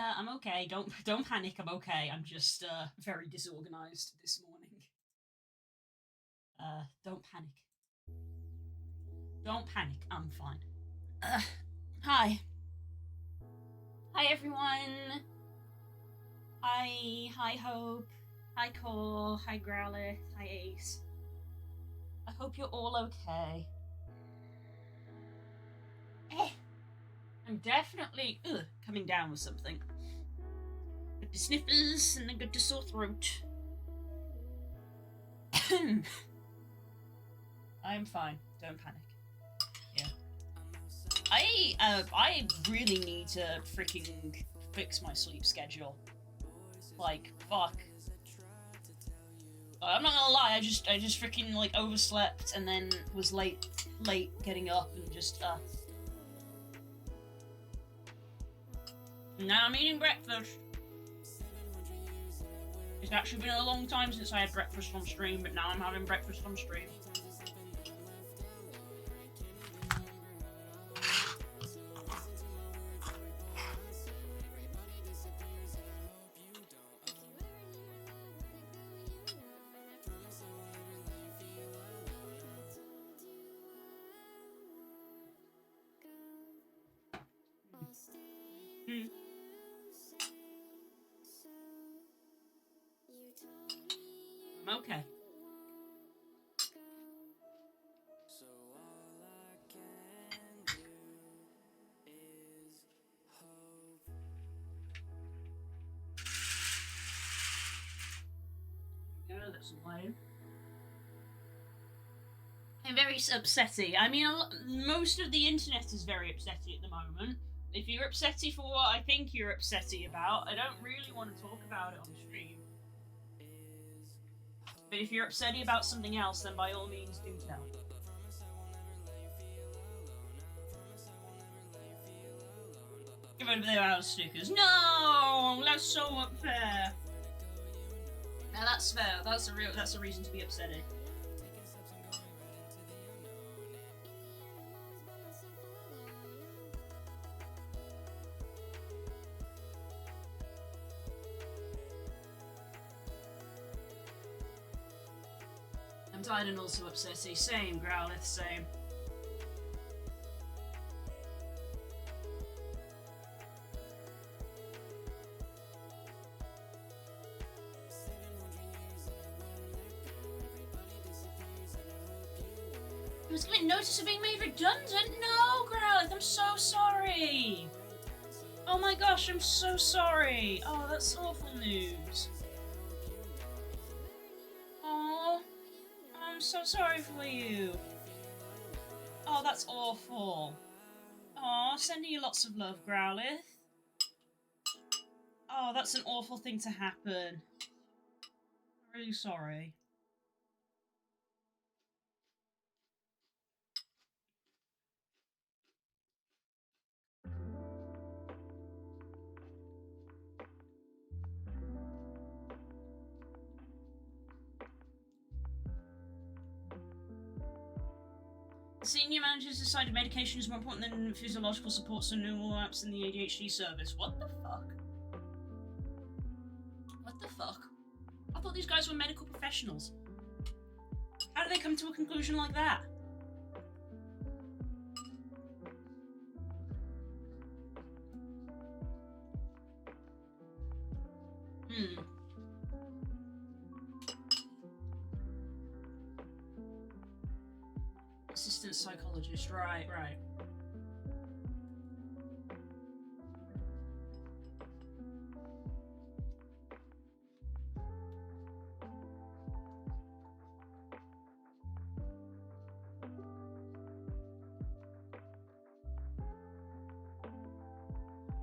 I'm okay. Don't panic. I'm okay. I'm just very disorganized this morning. Don't panic. Don't panic. I'm fine. Hi. Hi everyone. Hi Hope. Hi Cole. Hi Growlith. Hi Ace. I hope you're all okay. I'm definitely coming down with something. Got the sniffles and I got the sore throat. I'm fine. Don't panic. Yeah. I really need to freaking fix my sleep schedule. Like, fuck. I'm not gonna lie, I just freaking like overslept and then was late getting up and just Now I'm eating breakfast. It's actually been a long time since I had breakfast on stream, but now I'm having breakfast on stream. I'm okay. That's lame. I'm very upsetty. I mean, most of the internet is very upsetty at the moment. If you're upsetty for what I think you're upsetty about, I don't really want to talk about it on stream. But if you're upsetty about something else, then by all means do tell. Give over there out stickers. No, that's so unfair. Now that's fair. That's a reason to be upsetting. I'm tired and also upsetty. Same, Growlith, same. I was giving notice of being made redundant? No, Growlith, I'm so sorry. Oh my gosh, I'm so sorry. Oh, that's awful news. Oh, I'm so sorry for you. Oh, that's awful. Oh, sending you lots of love, Growlith. Oh, that's an awful thing to happen. I'm really sorry. Senior managers decided medication is more important than physiological support, so no more apps in the ADHD service. What the fuck? What the fuck? I thought these guys were medical professionals. How did they come to a conclusion like that? Assistant psychologist, right.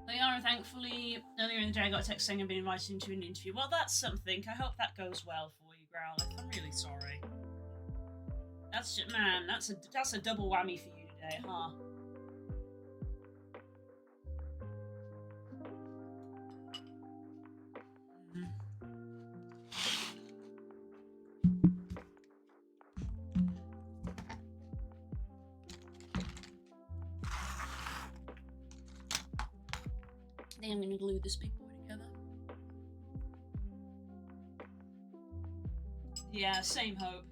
They are, and thankfully, earlier in the day I got a text saying I've been invited into an interview. Well, that's something. I hope that goes well for you, Growlith. I'm really sorry. That's just, man, that's a double whammy for you today, huh? think I'm gonna glue this big boy together. Yeah, same hope.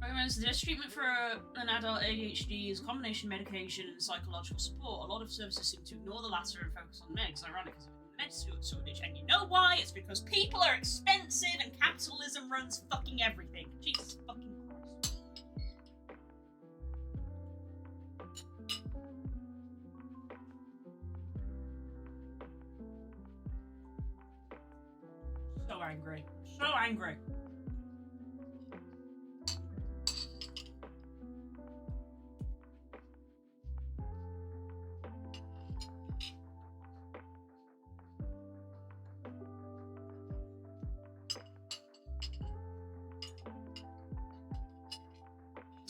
Recommends treatment for an adult ADHD is a combination of medication and psychological support. A lot of services seem to ignore the latter and focus on meds. Ironic because med shortage, and you know why? It's because people are expensive and capitalism runs fucking everything. Jesus fucking Christ. So angry. So angry.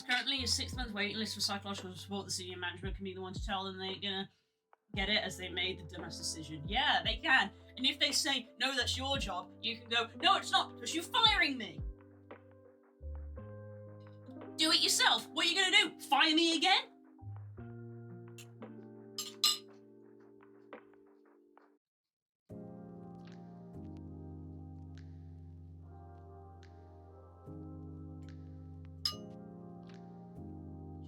Currently, a 6-month waiting list for psychological support. The senior management can be the one to tell them they're gonna get it as they made the dumbass decision. Yeah, they can. And if they say, no, that's your job, you can go, no, it's not, because you're firing me. Do it yourself. What are you gonna do? Fire me again?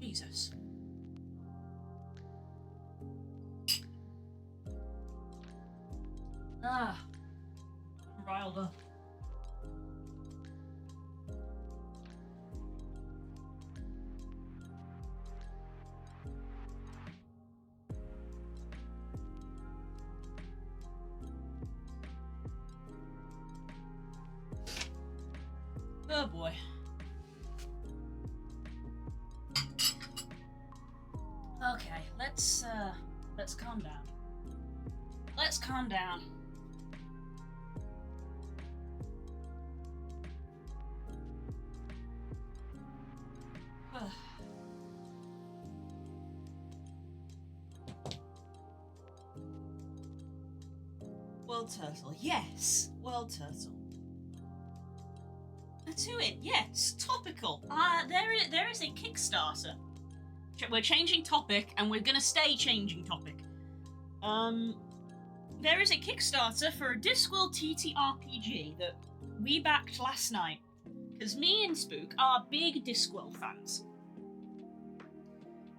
Jesus. Ah. I'm riled up. Oh boy. Okay, let's calm down. Let's calm down. World Turtle, yes, World Turtle. To it, yes, topical. There is a Kickstarter. We're changing topic, and we're gonna stay changing topic. There is a Kickstarter for a Discworld TTRPG that we backed last night, because me and Spook are big Discworld fans.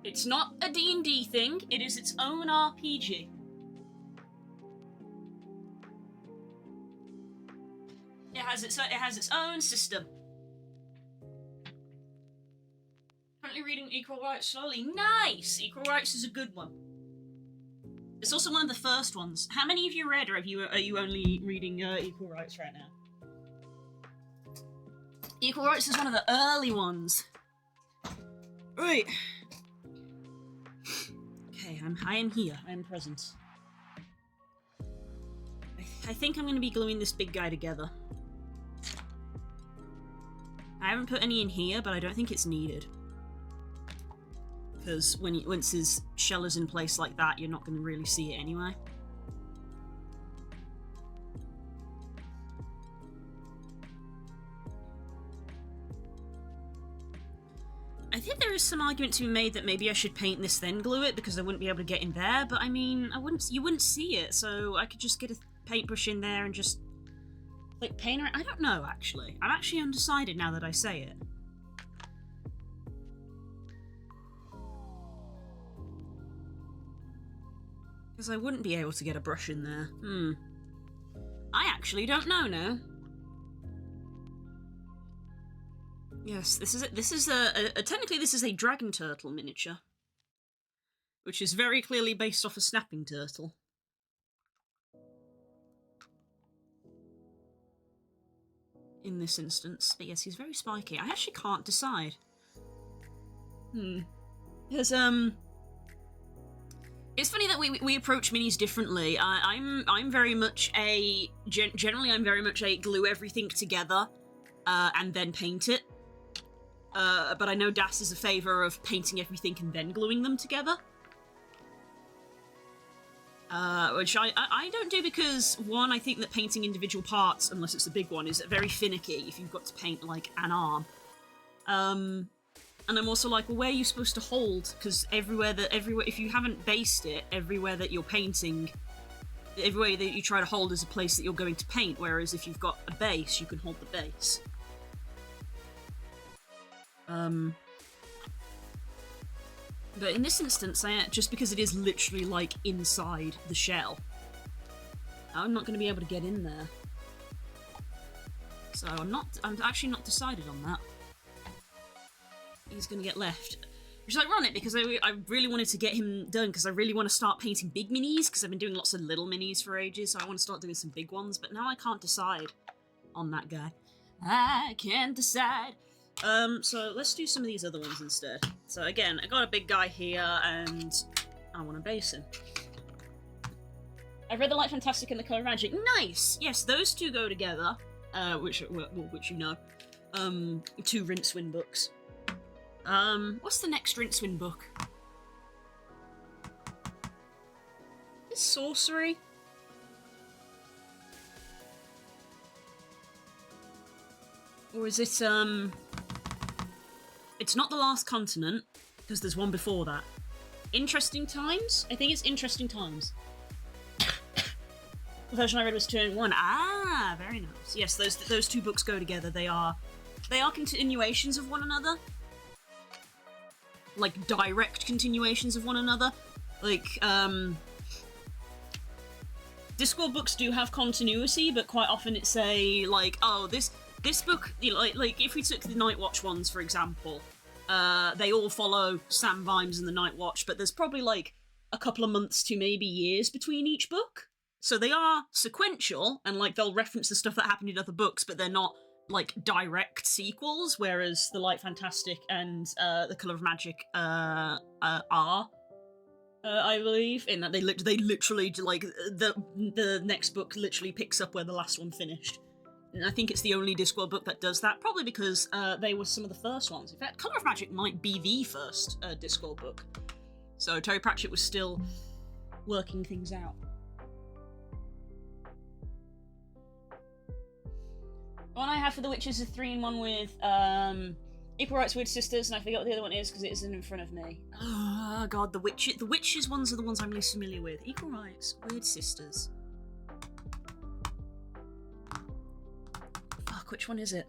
It's not a D&D thing, it is its own RPG. It has its own system. Currently reading Equal Rights slowly. Nice! Equal Rights is a good one. It's also one of the first ones. How many of you read, or are you only reading Equal Rights right now? Equal Rights is one of the early ones. Right. Okay, I am here. I am present. I think I'm going to be gluing this big guy together. I haven't put any in here, but I don't think it's needed. Because once his shell is in place like that, you're not going to really see it anyway. I think there is some argument to be made that maybe I should paint this then glue it, because I wouldn't be able to get in there, but I mean, you wouldn't see it, so I could just get a paintbrush in there and just like paint it. I don't know, actually. I'm actually undecided now that I say it. Because I wouldn't be able to get a brush in there. I actually don't know now. Yes, this is technically this is a dragon turtle miniature, which is very clearly based off a snapping turtle. In this instance, but yes, he's very spiky. I actually can't decide. There's It's funny that we approach minis differently. I'm very much a generally I'm very much a glue everything together, and then paint it. But I know Das is a favour of painting everything and then gluing them together. which I don't do because, one, I think that painting individual parts, unless it's a big one, is very finicky if you've got to paint, like, an arm. And I'm also like, well, where are you supposed to hold? Because everywhere, if you haven't based it, everywhere that you're painting, everywhere that you try to hold is a place that you're going to paint, whereas if you've got a base, you can hold the base. But in this instance, just because it is literally, like, inside the shell, I'm not going to be able to get in there. So I'm actually not decided on that. He's going to get left. Which is ironic, because I really wanted to get him done, because I really want to start painting big minis, because I've been doing lots of little minis for ages, so I want to start doing some big ones, but now I can't decide on that guy. I can't decide. So let's do some of these other ones instead. So again, I got a big guy here, and I want to base him. I've read The Light Fantastic and The Colour of Magic. Nice! Yes, those two go together, which you know. 2 Rincewind books. What's the next Rincewind book? Is Sorcery? Or is it, it's not The Last Continent, because there's one before that. Interesting Times? I think it's Interesting Times. The version I read was 2 in 1. Ah, very nice. Yes, those 2 books go together. They are continuations of one another. Like, direct continuations of one another. Like, Discworld books do have continuity, but quite often it's like, oh, this book, you know, like if we took the Night Watch ones, for example, they all follow Sam Vimes and the Night Watch, but there's probably, like, a couple of months to maybe years between each book. So they are sequential, and, like, they'll reference the stuff that happened in other books, but they're not, like, direct sequels, whereas The Light Fantastic and The Colour of Magic are, I believe, in that they literally, like, the next book literally picks up where the last one finished. And I think it's the only Discworld book that does that, probably because they were some of the first ones. In fact, Colour of Magic might be the first Discworld book. So Terry Pratchett was still working things out. The one I have for The Witches is 3-in-1 with Equal Rights Weird Sisters, and I forget what the other one is because it isn't in front of me. Oh god, the Witches ones are the ones I'm least familiar with. Equal Rights, Weird Sisters. Fuck, which one is it?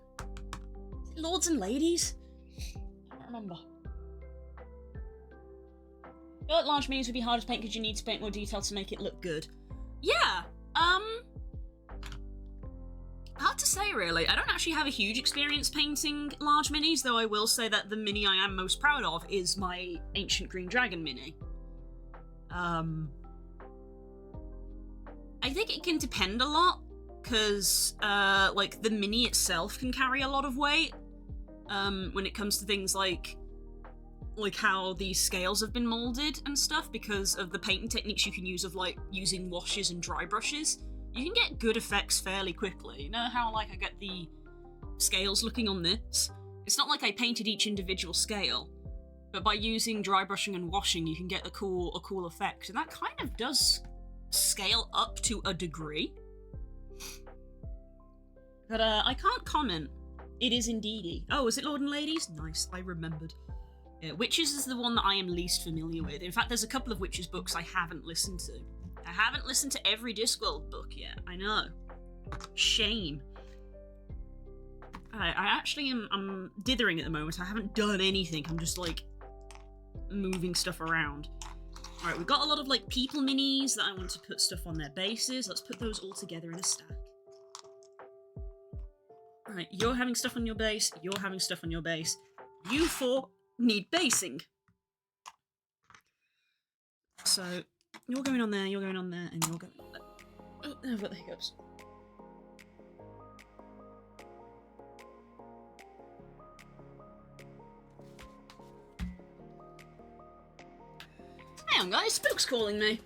Is it Lords and Ladies? I don't remember. I feel like large minis would be harder to paint because you need to paint more detail to make it look good. Yeah, hard to say, really. I don't actually have a huge experience painting large minis, though I will say that the mini I am most proud of is my Ancient Green Dragon mini. I think it can depend a lot, because, like, the mini itself can carry a lot of weight, when it comes to things like how these scales have been moulded and stuff, because of the painting techniques you can use of, like, using washes and dry brushes. You can get good effects fairly quickly. You know how, like, I get the scales looking on this? It's not like I painted each individual scale, but by using dry brushing and washing, you can get a cool effect, and that kind of does scale up to a degree. But, I can't comment. It is indeedy. Oh, is it Lord and Ladies? Nice, I remembered. Yeah, Witches is the one that I am least familiar with. In fact, there's a couple of Witches books I haven't listened to. I haven't listened to every Discworld book yet, I know. Shame. I actually I'm dithering at the moment. I haven't done anything. I'm just, like, moving stuff around. Alright, we've got a lot of, like, people minis that I want to put stuff on their bases. Let's put those all together in a stack. Alright, you're having stuff on your base, you're having stuff on your base. You four need basing. So, you're going on there, and you're going on there. Oh, I've got the hiccups. Hang on, guys, Spook's calling me.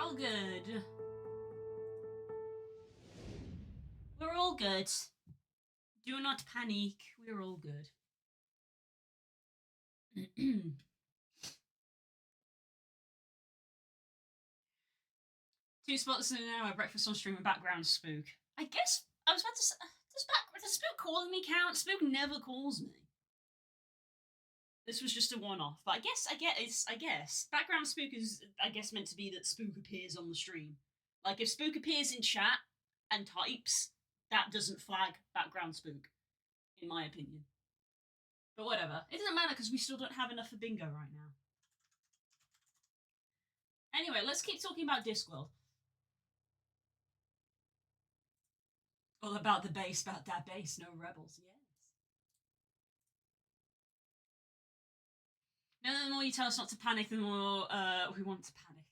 all good. We're all good. Do not panic. We're all good. 2 spots in an hour, breakfast on stream and background spook. I guess I was about to say, does spook calling me count? Spook never calls me. This was just a one-off, but I guess background spook is meant to be that spook appears on the stream. Like if spook appears in chat and types, that doesn't flag background spook, in my opinion. But whatever, it doesn't matter because we still don't have enough for bingo right now. Anyway, let's keep talking about Discworld. All about the base, about that base, no rebels, yes. No, the more you tell us not to panic, the more we want to panic.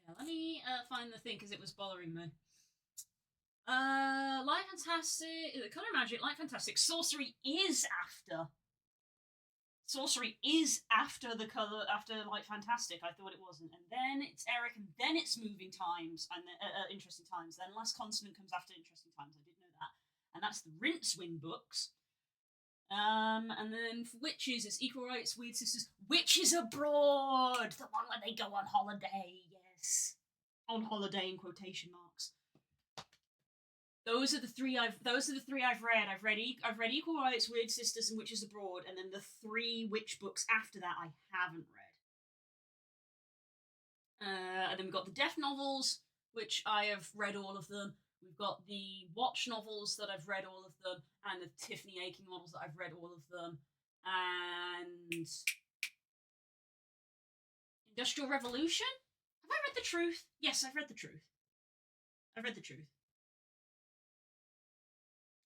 Yeah, let me find the thing because it was bothering me. Light Fantastic, Color Magic, Light Fantastic. Sorcery is after the color, after Light Fantastic. I thought it wasn't, and then it's Eric, and then it's Moving Times, and Interesting Times. Then Last Consonant comes after Interesting Times. I did know that, and that's the Rincewind books. And then for Witches, it's Equal Rights, Weird Sisters, Witches Abroad, the one where they go on holiday. Yes, on holiday in quotation marks. Those are the three I've read. I've read Equal Rights, Weird Sisters, and Witches Abroad, and then the 3 witch books after that I haven't read. And then we've got the Death novels, which I have read all of them. We've got the Watch novels that I've read all of them, and the Tiffany Aching novels that I've read all of them, and Industrial Revolution. Have I read The Truth? Yes, I've read The Truth.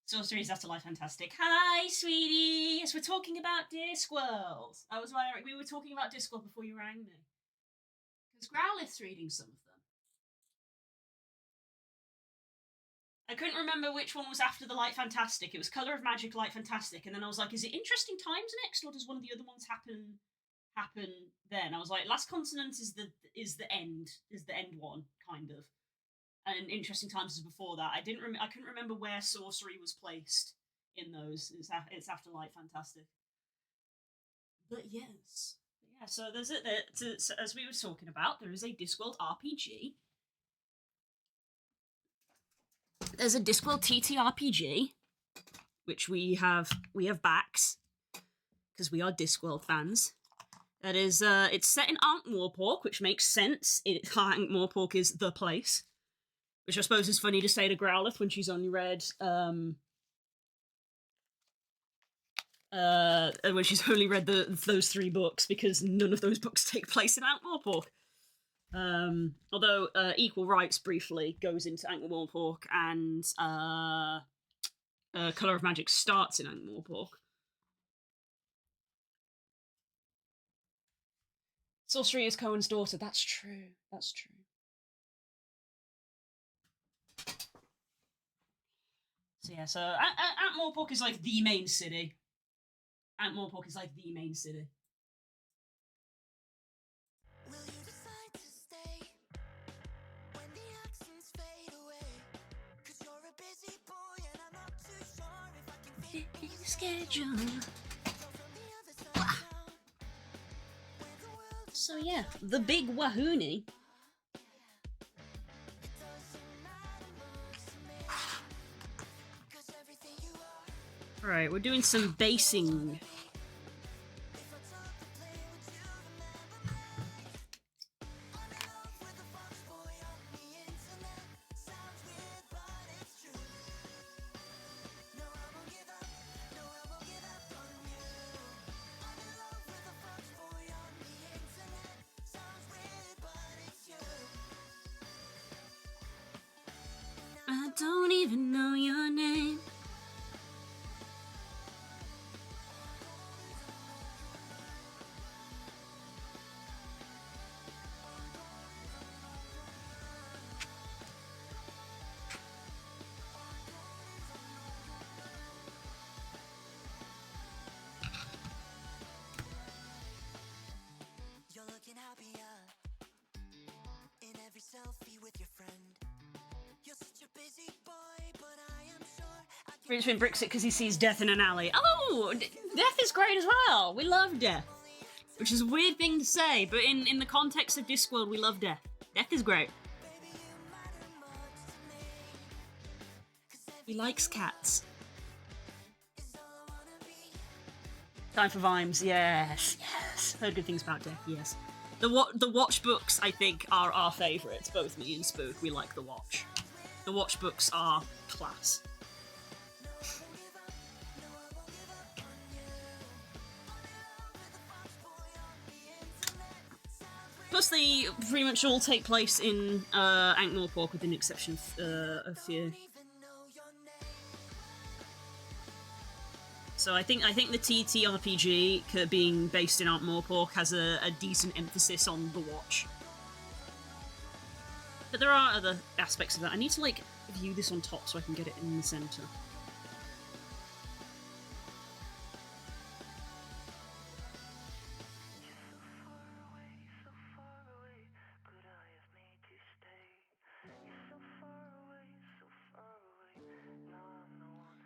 Sorcery is after Life Fantastic. Hi, sweetie. Yes, we're talking about Discworld. That was why we were talking about Discworld before you rang me. Because Growlith's reading some of them. I couldn't remember which one was after the Light Fantastic. It was Color of Magic, Light Fantastic, and then I was like, is it Interesting Times next, or does one of the other ones happen then? I was like, Last Consonant is the end one, kind of. And Interesting Times is before that. I couldn't remember where Sorcery was placed in those. It's after Light Fantastic. But yes. Yeah, so there's so as we were talking about, there is a Discworld RPG. There's a Discworld TTRPG, which we have backs, because we are Discworld fans. That is, it's set in Ankh-Morpork, which makes sense. Ankh-Morpork is the place. Which I suppose is funny to say to Growlith when she's only read those 3 books, because none of those books take place in Ankh-Morpork. Although Equal Rights briefly goes into Ankh-Morpork, and Color of Magic starts in Ankh-Morpork. Sorcery is Cohen's daughter. That's true. So yeah, so Ankh-Morpork is like the main city. Will you decide to stay when the accents fade away? 'Cause you're a busy boy and I'm not too sure if I can fit in your schedule. So yeah, the big Wahoonie. Alright, we're doing some basing. I don't even know your name. Richmond bricks it because he sees death in an alley. Oh, death is great as well. We love death. Which is a weird thing to say, but in the context of Discworld, we love death. Death is great. He likes cats. Time for Vimes, yes, yes. Heard good things about death, yes. The Watch books, I think, are our favourites. Both me and Spook, we like the Watch. The Watch books are class. Plus, they pretty much all take place in Ankh-Morpork, with the exception of a few. So I think the TT RPG being based in Ankh-Morpork has a decent emphasis on the Watch. But there are other aspects of that. I need to like view this on top so I can get it in the centre.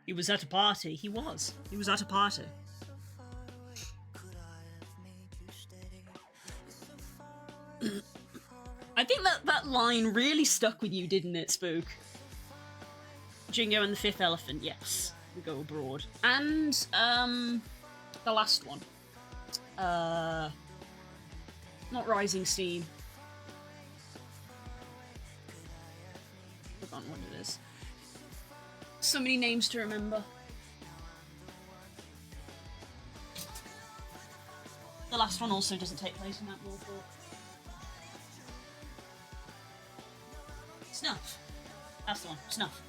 He was at a party. He was at a party. I think that line really stuck with you, didn't it, Spook? Jingo and the Fifth Elephant, yes. We go abroad. And, the last one. Not Rising Steam. Forgotten what it is. So many names to remember. The last one also doesn't take place in that Morpork. Snuff. That's the one. Snuff.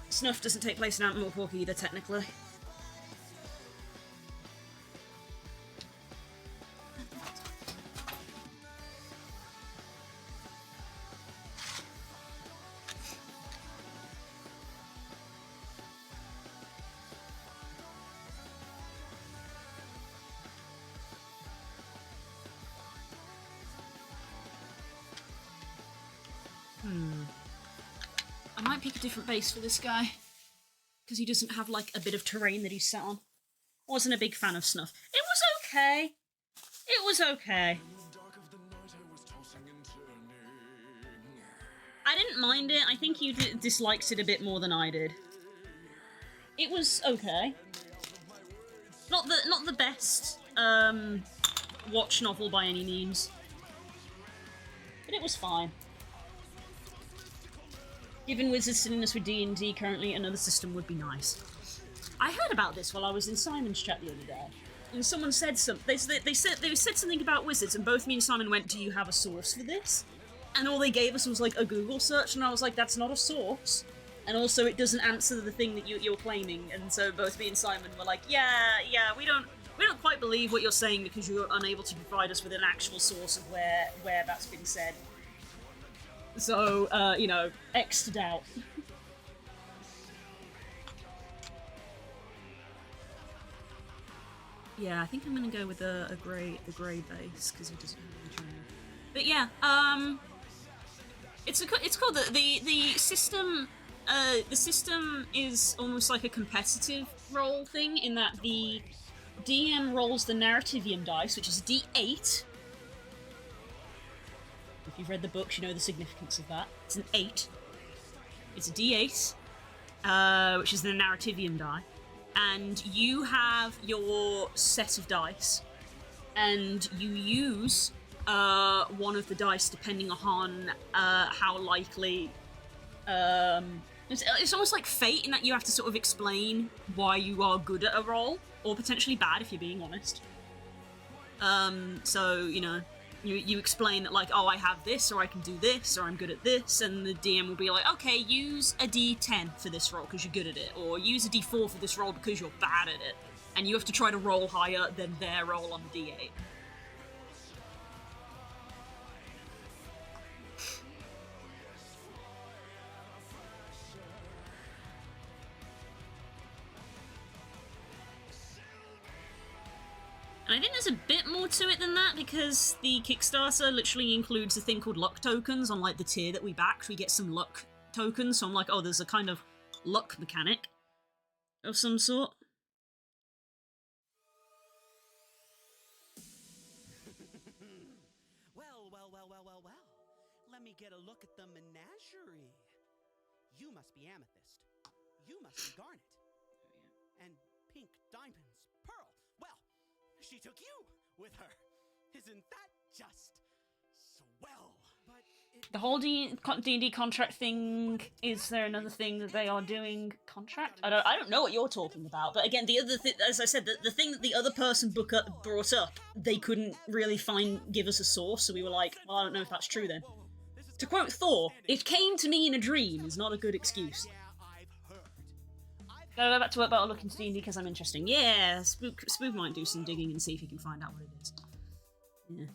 Snuff doesn't take place in Ankh-Morpork either, technically. I might pick a different base for this guy, because he doesn't have, like, a bit of terrain that he's sat on. Wasn't a big fan of Snuff. It was okay. It was okay. I didn't mind it. I think you disliked it a bit more than I did. It was okay. Not the best Watch novel by any means, but it was fine. Given Wizards sitting us with D&D currently, another system would be nice. I heard about this while I was in Simon's chat the other day, and someone said something. They said something about Wizards, and both me and Simon went, "Do you have a source for this?" And all they gave us was like a Google search, and I was like, "That's not a source." And also, it doesn't answer the thing that you're claiming. And so both me and Simon were like, "Yeah, we don't quite believe what you're saying because you're unable to provide us with an actual source of where that's been said." So, X'd out. Yeah, I think I'm gonna go with the grey base because he doesn't have any training. But yeah, it's cool that the system. The system is almost like a competitive role thing in that the DM rolls the Narrativium dice, which is a D8. If you've read the books, you know the significance of that. It's an 8. It's a D8, which is the Narrativium die. And you have your set of dice, and you use one of the dice depending on how likely... It's almost like fate in that you have to sort of explain why you are good at a roll, or potentially bad if you're being honest. So, you explain that, like, oh, I have this, or I can do this, or I'm good at this, and the DM will be like, okay, use a D10 for this roll because you're good at it, or use a D4 for this roll because you're bad at it, and you have to try to roll higher than their roll on the D8. And I think there's a bit more to it than that, because the Kickstarter literally includes a thing called luck tokens on, like, the tier that we backed. We get some luck tokens, so I'm like, oh, there's a kind of luck mechanic of some sort. Well. Let me get a look at the menagerie. You must be amethyst. You must be garnet. And pink diamonds, pearl. Well, she took you with her. Isn't that just swell? But the whole D&D contract thing, is there another thing that they are doing? Contract? I don't know what you're talking about, but again, the other thing, as I said, the thing that the other person brought up, they couldn't really give us a source, so we were like, well, I don't know if that's true then. To quote Thor, "It came to me in a dream" is not a good excuse. Gotta go back to work, but I'll look into D&D because I'm interested. Yeah, Spook might do some digging and see if he can find out what it is. Yeah.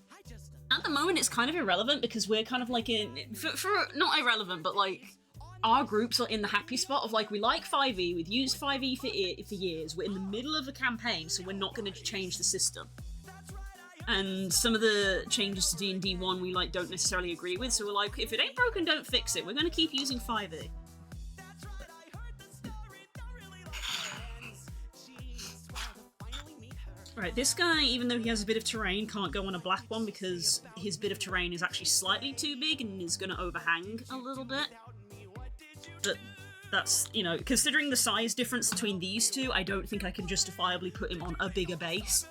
At the moment, it's kind of irrelevant because we're kind of like for not irrelevant, but like our groups are in the happy spot of like, we like 5e, we've used 5e for years, we're in the middle of a campaign, so we're not going to change the system. And some of the changes to D&D 1 we like don't necessarily agree with, so we're like, if it ain't broken, don't fix it. We're going to keep using 5e. Right, this guy, even though he has a bit of terrain, can't go on a black one because his bit of terrain is actually slightly too big and is going to overhang a little bit. But that's, you know, considering the size difference between these two, I don't think I can justifiably put him on a bigger base.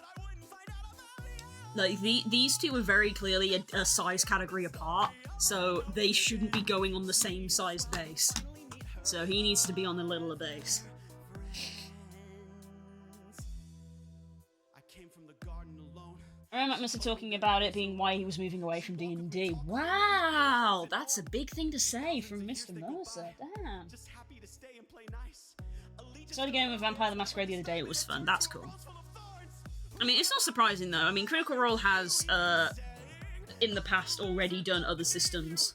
Like, these two are very clearly a size category apart, so they shouldn't be going on the same size base. So he needs to be on the littler base. I remember Mr. talking about it being why he was moving away from D&D. Wow, that's a big thing to say from Mr. Mercer. Damn. Started a game with Vampire the Masquerade the other day. It was fun. That's cool. I mean, it's not surprising though. I mean, Critical Role has in the past already done other systems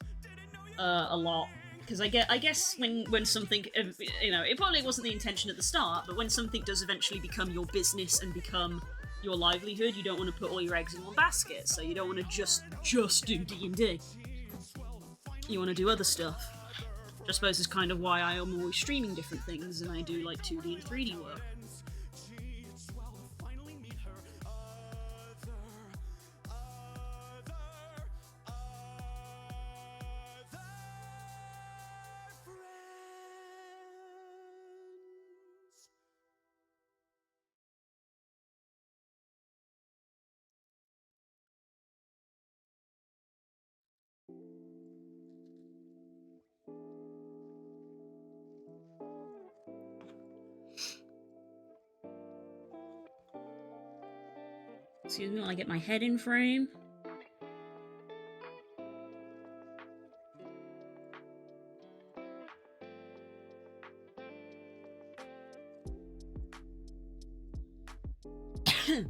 a lot. Because I guess when something, you know, it probably wasn't the intention at the start, but when something does eventually become your business and become your livelihood, you don't want to put all your eggs in one basket, so you don't want to just do D&D. You want to do other stuff. Which I suppose is kind of why I am always streaming different things, and I do like 2D and 3D work. Excuse me while I get my head in frame. I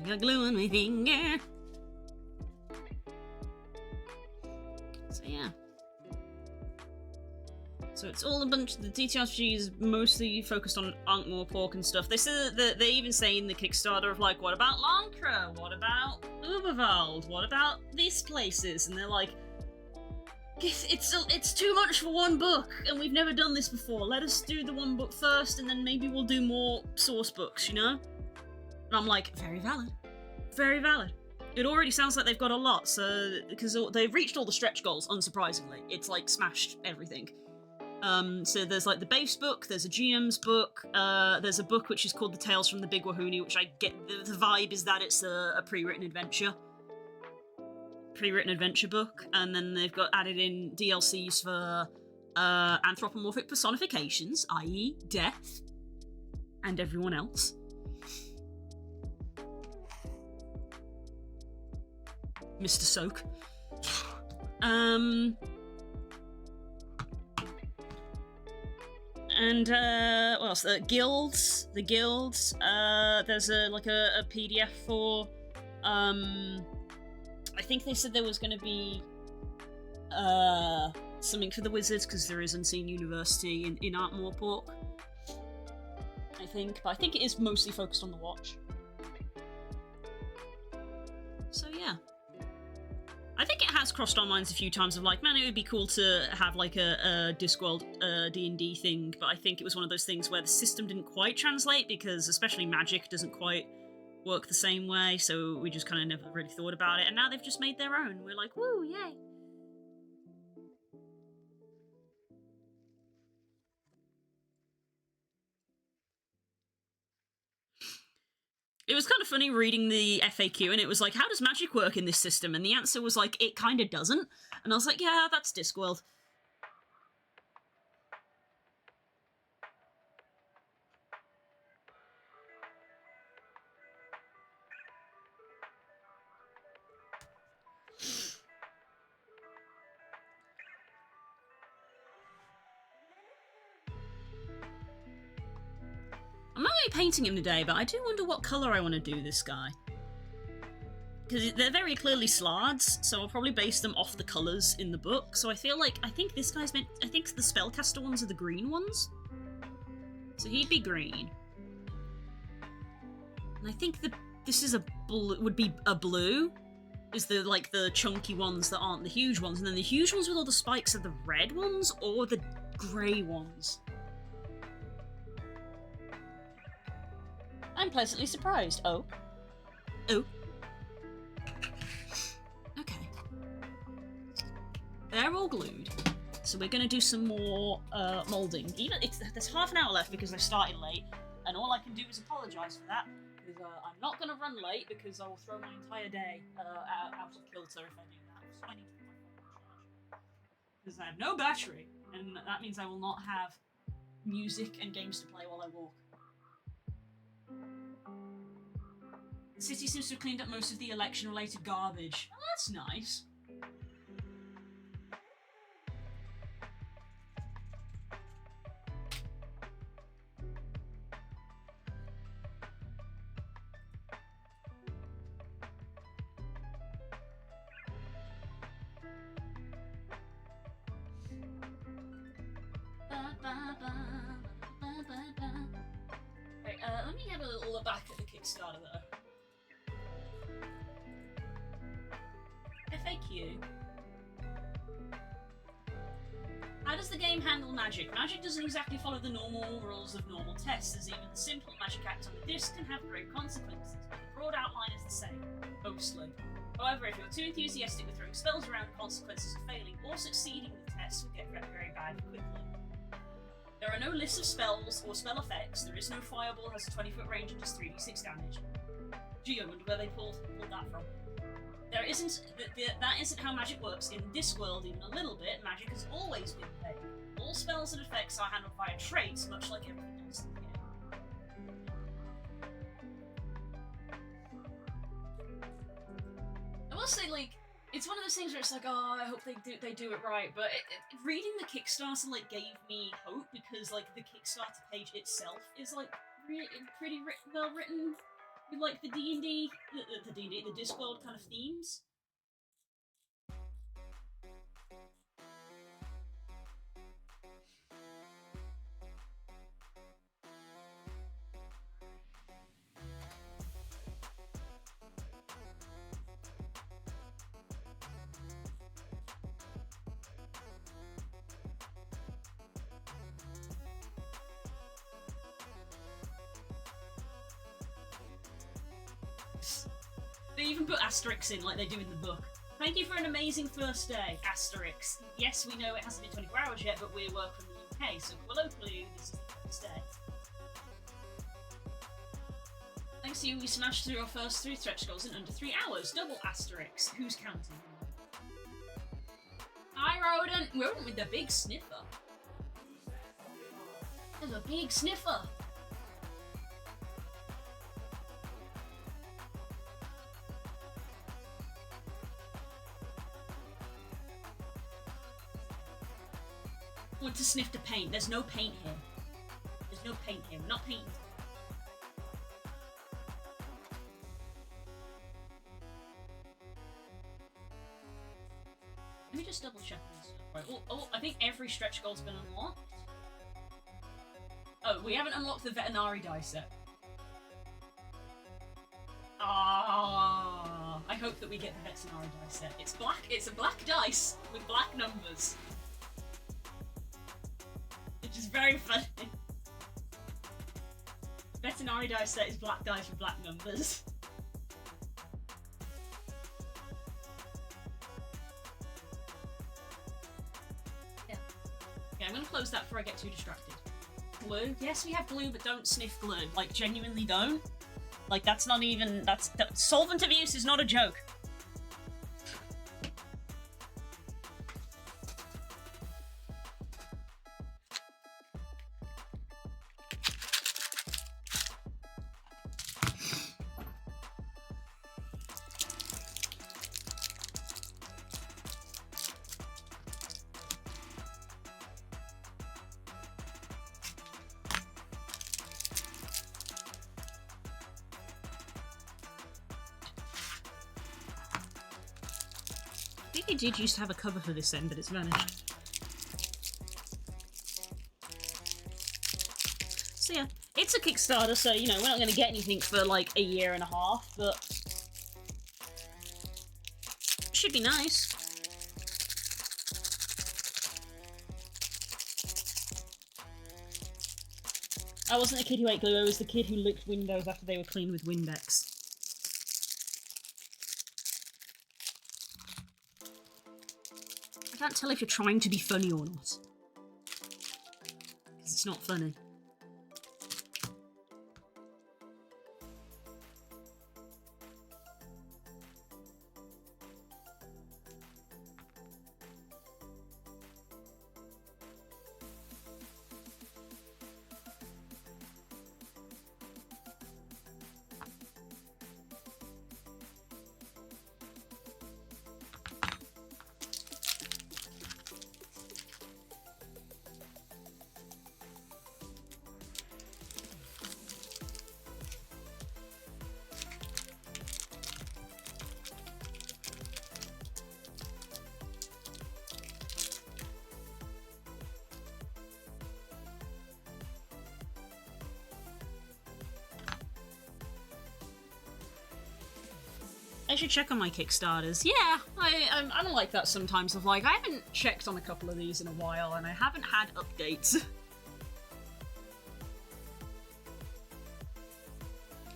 got glue on my finger. So yeah. So it's all a bunch of the DTRPG is mostly focused on Ankh-Morpork and stuff. They say that they even say in the Kickstarter of like, what about Lancre? What about Uberwald? What about these places? And they're like, it's too much for one book, and we've never done this before. Let us do the one book first, and then maybe we'll do more source books, you know? And I'm like, very valid. Very valid. It already sounds like they've got a lot, so because they've reached all the stretch goals, unsurprisingly. It's like smashed everything. So there's like the base book, there's a GM's book, there's a book which is called The Tales from the Big Wahoonie, which I get, the vibe is that it's a pre-written adventure. Pre-written adventure book, and then they've got added in DLCs for anthropomorphic personifications, i.e. Death, and everyone else. Mr. Soak. And what else? The guilds. There's a PDF for. I think they said there was going to be something for the wizards, because there is Unseen University in Artmoor I think, but I think it is mostly focused on the Watch. So yeah. I think it has crossed our minds a few times of like, man, it would be cool to have like a Discworld D&D thing, but I think it was one of those things where the system didn't quite translate, because especially Magic doesn't quite work the same way, so we just kind of never really thought about it, and now they've just made their own. We're like, woo, yay. It was kind of funny reading the FAQ, and it was like, how does magic work in this system? And the answer was like, it kind of doesn't. And I was like, yeah, that's Discworld. I'm not really painting him today, but I do wonder what colour I want to do this guy. Because they're very clearly slards, so I'll probably base them off the colours in the book. So I think this guy's meant, I think the spellcaster ones are the green ones. So he'd be green. And I think this is would be a blue. Is the chunky ones that aren't the huge ones. And then the huge ones with all the spikes are the red ones or the grey ones. I'm pleasantly surprised. Oh. Oh. Okay. They're all glued. So we're going to do some more moulding. There's half an hour left because I started late, and all I can do is apologise for that. Because I'm not going to run late because I will throw my entire day out of kilter if I do that. So I need to put my phone on charge. Because I have no battery, and that means I will not have music and games to play while I walk. The city seems to have cleaned up most of the election-related garbage. Oh, that's nice. Right, let me have a little look back at the Kickstarter though. FAQ. How does the game handle magic? Magic doesn't exactly follow the normal rules of normal tests, as even the simple magic act on the disc can have great consequences, but the broad outline is the same, mostly. However, if you're too enthusiastic with throwing spells around, the consequences of failing or succeeding the test will get very bad quickly. There are no lists of spells or spell effects. There is no fireball, has a 20-foot range and does 3d6 damage. Gee, I wonder where they pulled that from. That isn't how magic works in this world even a little bit. Magic has always been vague. All spells and effects are handled via traits, much like everything else in the game. I will say, like, it's one of those things where it's like, oh, I hope they do it right. But reading the Kickstarter like gave me hope, because like the Kickstarter page itself is like pretty well written. With like the D&D, the Discworld kind of themes. They even put asterisks in like they do in the book. Thank you for an amazing first day, asterisks. Yes, we know it hasn't been 24 hours yet, but we work from the UK, so colloquially this is the first day. Thanks to you, we smashed through our first 3 stretch goals in under 3 hours. Double asterisks. Who's counting? Hi, Rodent! Rodent with the big sniffer. There's a big sniffer. I want to sniff the paint. There's no paint here. There's no paint here. We're not painting. Let me just double check this. Right. Oh, I think every stretch goal's been unlocked. Oh, we haven't unlocked the veterinary dice set. Ah, I hope that we get the veterinary dice set. It's black. It's a black dice with black numbers, which is very funny. Veterinary dice set is black dice with black numbers. Yeah. Okay, I'm gonna close that before I get too distracted. Glue? Yes, we have glue, but don't sniff glue. Like, genuinely don't. Like, that's not even... solvent abuse is not a joke. I think I did used to have a cover for this end, but it's vanished. So yeah, it's a Kickstarter, so, you know, we're not going to get anything for, like, a year and a half, but... should be nice. I wasn't the kid who ate glue, I was the kid who licked windows after they were cleaned with Windex. I can't tell if you're trying to be funny or not. Because it's not funny. I should check on my Kickstarters. Yeah, I'm like that sometimes. Of like, I haven't checked on a couple of these in a while, and I haven't had updates.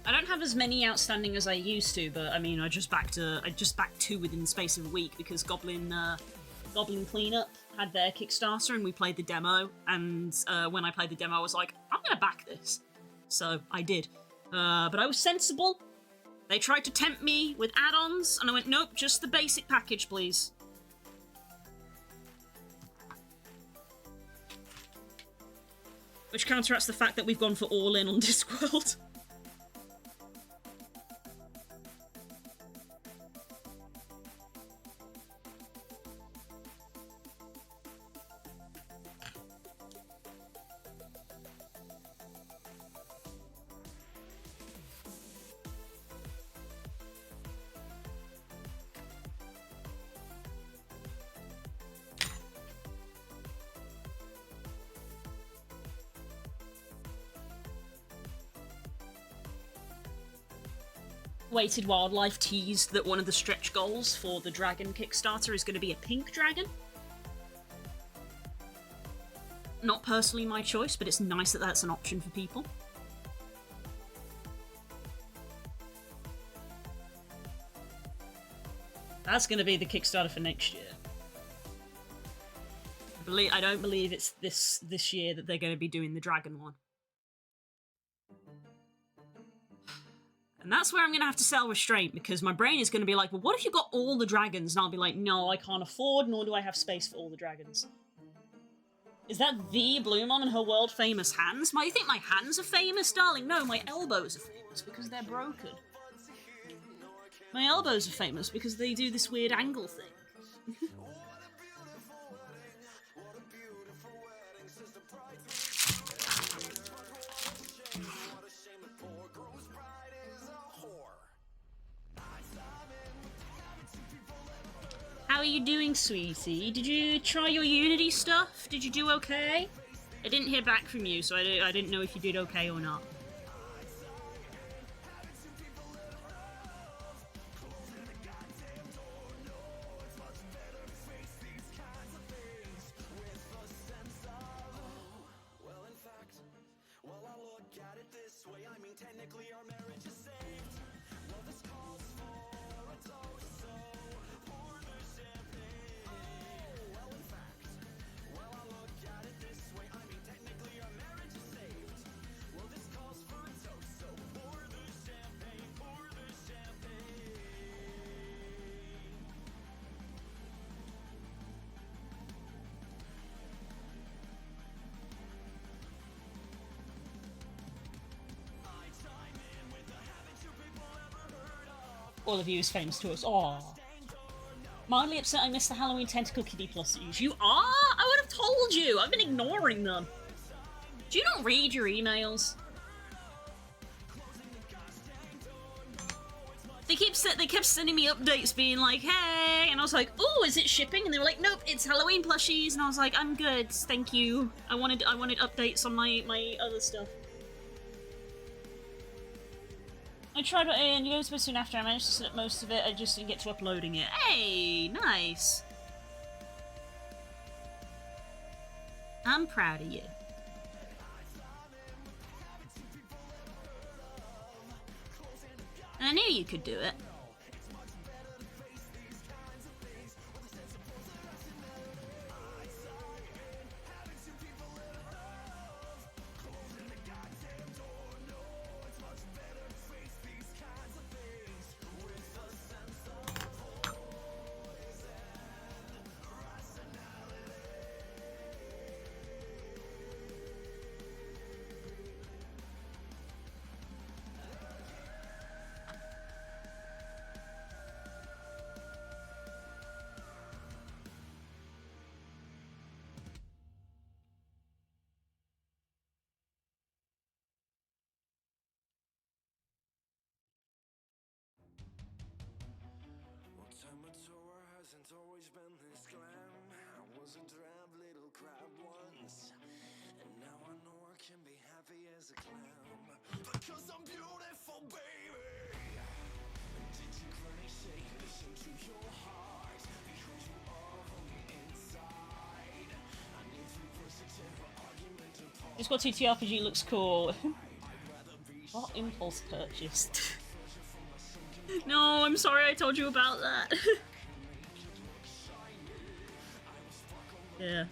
I don't have as many outstanding as I used to, but I mean, I just backed two within the space of a week because Goblin Cleanup had their Kickstarter, and we played the demo. And when I played the demo, I was like, I'm gonna back this, so I did. But I was sensible. They tried to tempt me with add-ons, and I went, nope, just the basic package, please. Which counteracts the fact that we've gone for all-in on Discworld. Weighted Wildlife teased that one of the stretch goals for the dragon Kickstarter is going to be a pink dragon. Not personally my choice, but it's nice that that's an option for people. That's going to be the Kickstarter for next year. I don't believe it's this year that they're going to be doing the dragon one. And that's where I'm going to have to sell restraint, because my brain is going to be like, well, what if you got all the dragons? And I'll be like, no, I can't afford, nor do I have space for all the dragons. Is that the Blue Mom and her world-famous hands? You think my hands are famous, darling? No, my elbows are famous because they're broken. My elbows are famous because they do this weird angle thing. how are you doing, sweetie? Did you try your Unity stuff? Did you do okay? I didn't hear back from you, so I didn't know if you did okay or not. All of you is famous to us. Aww. Mildly upset I missed the Halloween Tentacle Kitty plushies. You are? I would have told you. I've been ignoring them. Do you not read your emails? They kept sending me updates being like, hey, and I was like, oh, is it shipping? And they were like, nope, it's Halloween plushies. And I was like, I'm good, thank you. I wanted updates on my other stuff. I tried and you go to soon after. I managed to set up most of it. I just didn't get to uploading it. Hey, nice. I'm proud of you. I knew you could do it. Hasn't always been this glam. I was a drab little crab once, and now I know I can be happy as a clown. Because I'm beautiful, baby. Did you really say listen to your heart? Because you are on the inside. I need to persistent for argument apart. This Squad TTRPG looks cool. What impulse purchased? No, I'm sorry I told you about that. Yeah.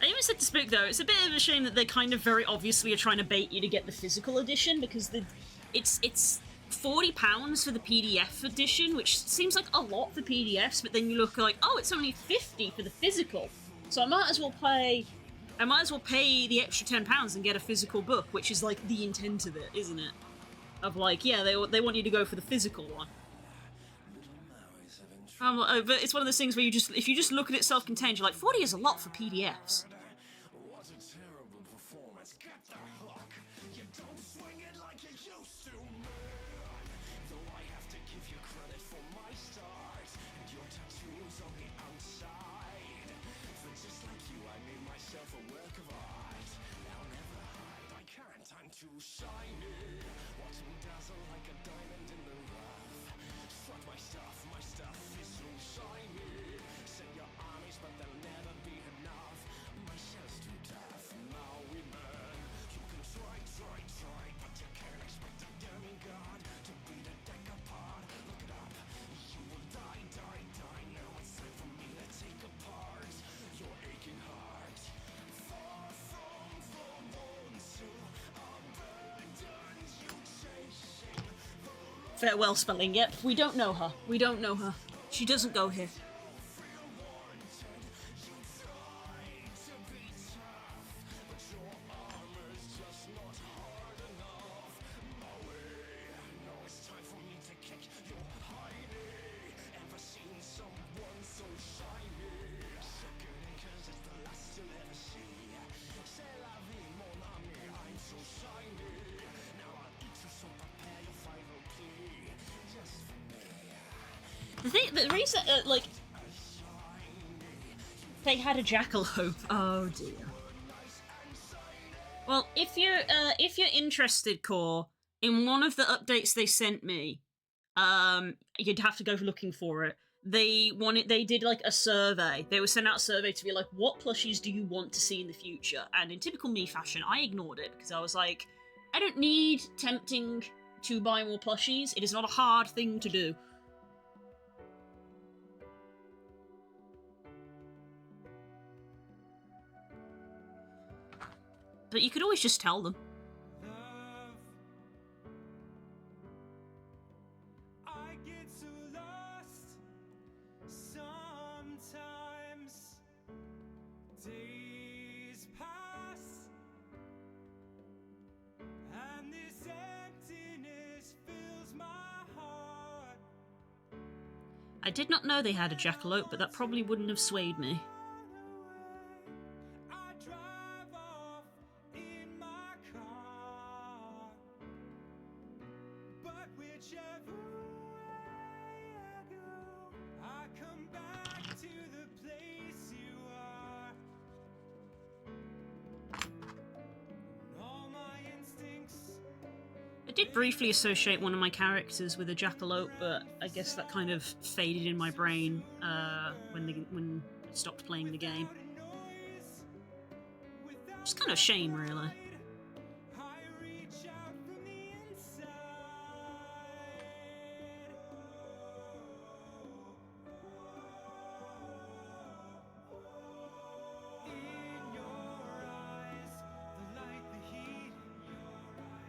I even said to Spook though, it's a bit of a shame that they kind of very obviously are trying to bait you to get the physical edition, because it's £40 for the PDF edition, which seems like a lot for PDFs, but then you look like, oh, it's only 50 for the physical. So I might as well pay the extra £10 and get a physical book, which is like the intent of it, isn't it? Of like, yeah, they want you to go for the physical one. But it's one of those things where if you just look at it self-contained, you're like, 40 is a lot for PDFs. What a terrible performance. Get the hook. You don't swing it like you used to, man. Though I have to give you credit for my start and your tattoos on the outside. For just like you, I made myself a work of art. I'll never hide. I can't. I'm too shiny. Watch me dazzle like a diamond in the rough. Struck my stuff is so shiny. Send your armies, but they'll never be enough. My shell's too tough, now we burn. You can try, but you can't expect a demigod to beat a deck apart. Look it up, you will die. Now it's time for me to take apart your aching heart. Far from the ones who abandoned you, chasing the Farewell spelling, yep. We don't know her. We don't know her. She doesn't go here. Just The reason, like, they had a jackalope. Oh dear. Well, if you're interested, Core, in one of the updates they sent me, you'd have to go looking for it. They did like a survey. They were sent out a survey to be like, what plushies do you want to see in the future? And in typical me fashion, I ignored it because I was like, I don't need tempting to buy more plushies. It is not a hard thing to do. But you could always just tell them. I get so lost sometimes. Days pass, and this emptiness fills my heart. I did not know they had a jackalope, but that probably wouldn't have swayed me. I drive off in my car, but whichever way I go, I come back to the place you are. All my instincts. I did briefly associate one of my characters with a jackalope, but I guess that kind of faded in my brain when I stopped playing the game. It's kind of a shame, really. I reach out from the inside. In your eyes, the light, the heat.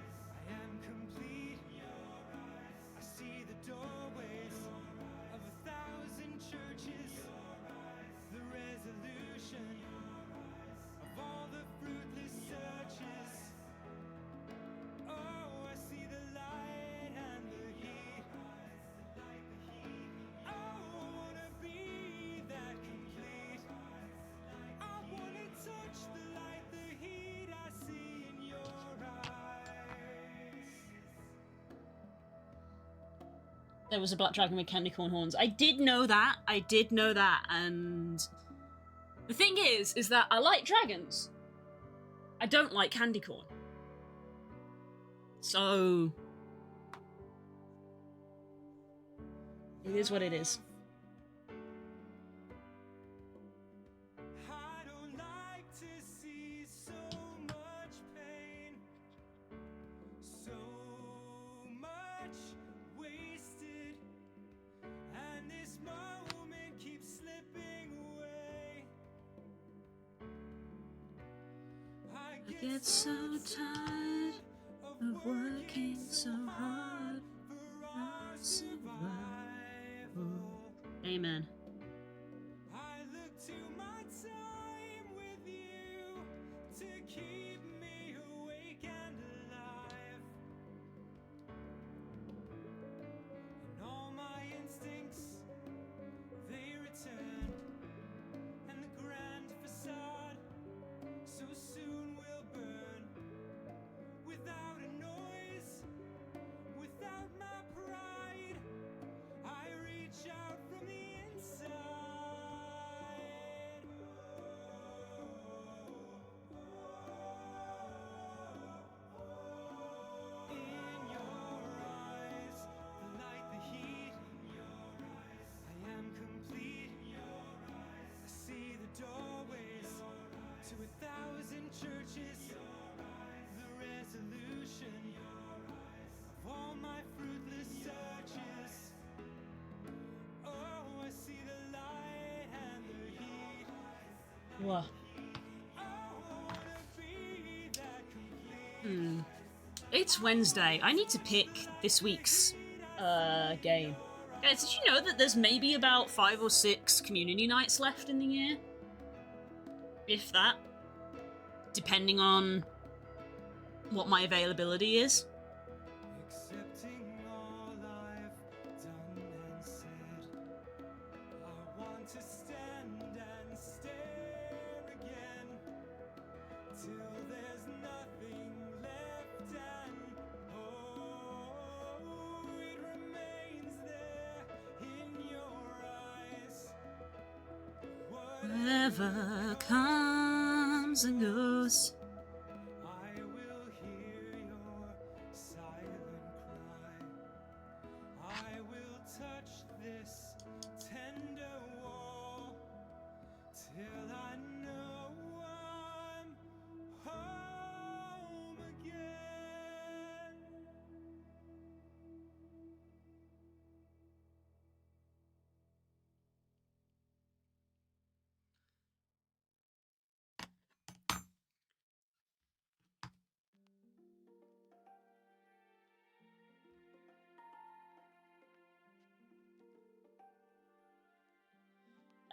I am complete. I see the doorways of 1,000 churches. The resolution of all the fruitless searches. Oh, I see the light and the heat. Oh, I wanna be that complete. I wanna touch the light, the heat I see in your eyes. There was a black dragon with candy corn horns. I did know that, and the thing is that I like dragons. I don't like candy corn. So it is what it is. I don't like to see so much pain, so much wasted, and this moment keeps slipping away. I Get so tired of working so hard for for our survival. Amen. I look to my time with you to keep me awake and alive. And all my instincts, they return. And the grand facade so soon will burn. Without a noise, without my pride, I reach out from the inside. In your eyes, the light, the heat. I am complete. I see the doorways to 1,000 churches. The resolution of all my fruitless searches. Oh, I see the light and the heat. What? Oh, I wanna be that complete. It's Wednesday. I need to pick this week's game. Guys, did you know that there's maybe about 5 or 6 community nights left in the year? If that. Depending on what my availability is. Accepting all I've done and said, I want to stand and stare again till there's nothing left, and oh, it remains there in your Whatever comes and goes. I will hear your silent cry. I will touch this tender wall till I know I'm home again.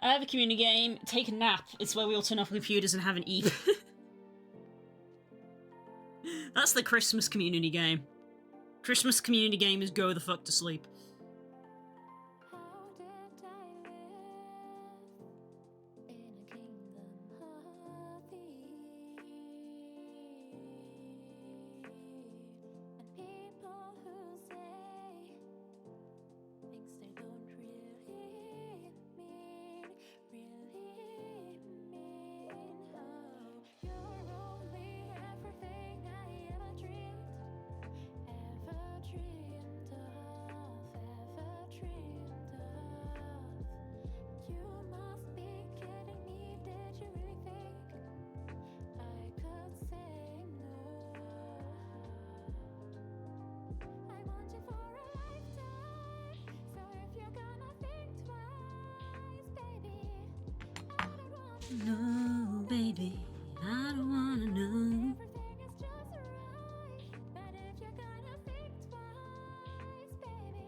I have a community game, Take a Nap. It's where we all turn off computers and have an eat. That's the Christmas community game. Christmas community game is go the fuck to sleep. How did I live in a kingdom of thieves? And people who say things they don't really mean. Oh, you're only everything I ever dreamed of. You must be kidding me. Did you really think I could say no? I want you for a lifetime. So if you're gonna think twice, baby, I don't wanna No, baby, I don't wanna know. everything is just right. But if you're gonna think twice, baby,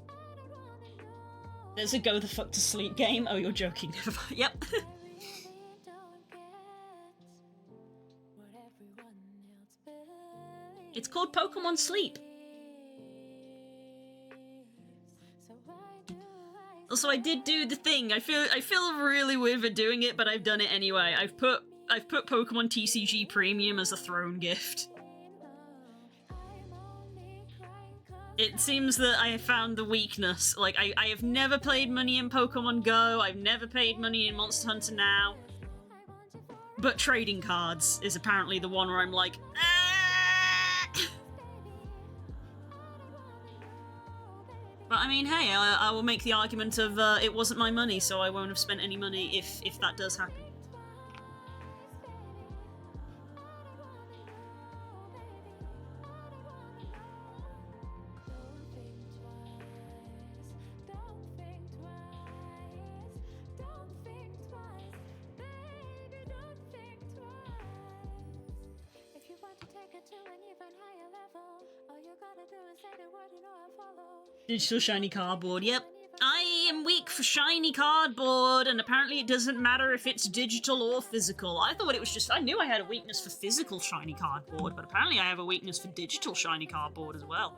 I don't wanna know. There's a go the fuck to sleep game. Oh, you're joking. Never mind. Yep. I really don't get what everyone else believes. It's called Pokemon Sleep. So why do I Also, I did do the thing. I feel really weird for doing it, but I've done it anyway. I've put Pokemon TCG Premium as a throne gift. It seems that I have found the weakness. Like, I have never paid money in Pokemon Go, I've never paid money in Monster Hunter now. But trading cards is apparently the one where I'm like, ah! But I mean, hey, I will make the argument of it wasn't my money, so I won't have spent any money if that does happen. If you want to take it to an even higher level, all you gotta do is say the word, you know I follow. Digital shiny cardboard, yep. I am weak for shiny cardboard, and apparently it doesn't matter if it's digital or physical. I thought it was just, I knew I had a weakness for physical shiny cardboard, but apparently I have a weakness for digital shiny cardboard as well.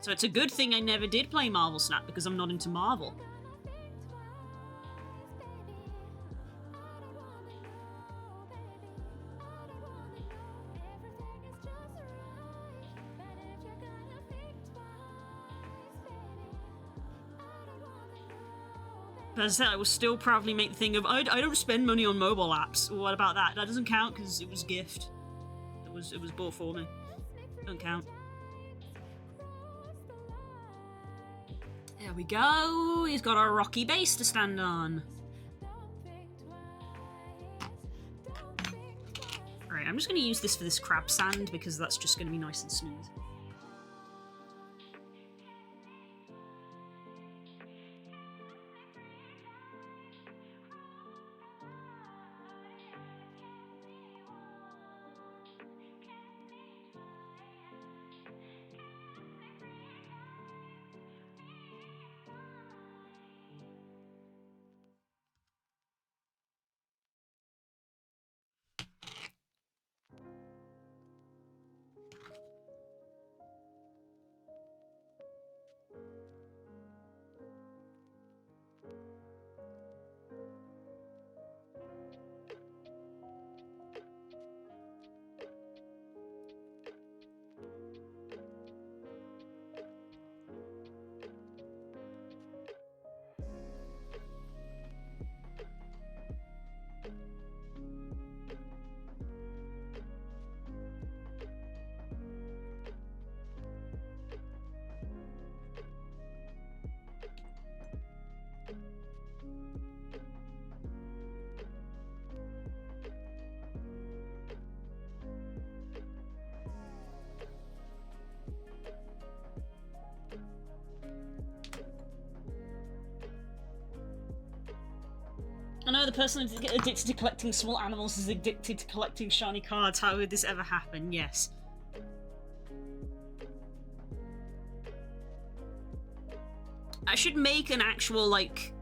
So it's a good thing I never did play Marvel Snap, because I'm not into Marvel. But as I said, I will still proudly make the thing of, I don't spend money on mobile apps. What about that? That doesn't count because it was gift. It was bought for me. Don't count. There we go. He's got a rocky base to stand on. Alright, I'm just going to use this for this crab sand because that's just going to be nice and smooth. I know the person who's addicted to collecting small animals is addicted to collecting shiny cards. How would this ever happen? Yes. I should make an actual, like,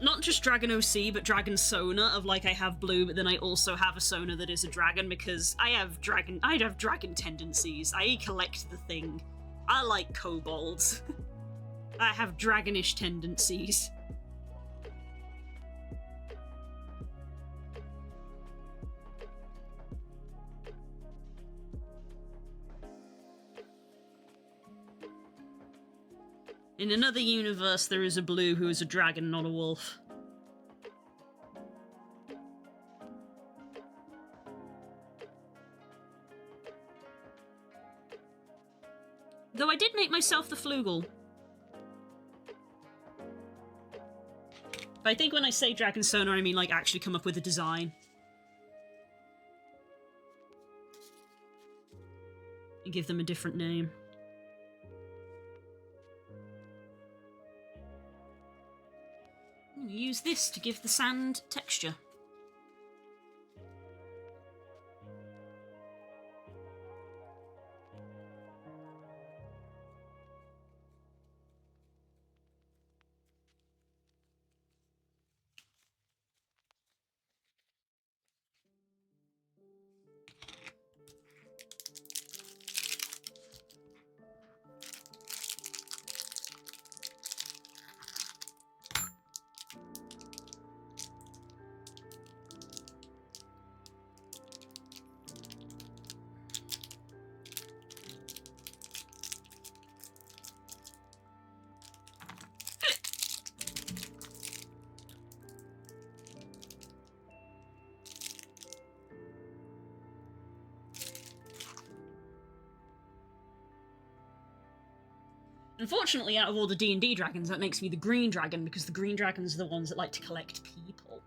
not just Dragon OC, but Dragon Sona of, like, I have blue, but then I also have a Sona that is a dragon, because I have dragon tendencies. I collect the thing. I like kobolds. I have dragonish tendencies. In another universe, there is a blue who is a dragon, not a wolf. Though I did make myself the flugel. But I think when I say Dragon Sona, I mean, like, actually come up with a design. And give them a different name. Use this to give the sand texture. Unfortunately, out of all the D&D dragons, that makes me the green dragon, because the green dragons are the ones that like to collect people.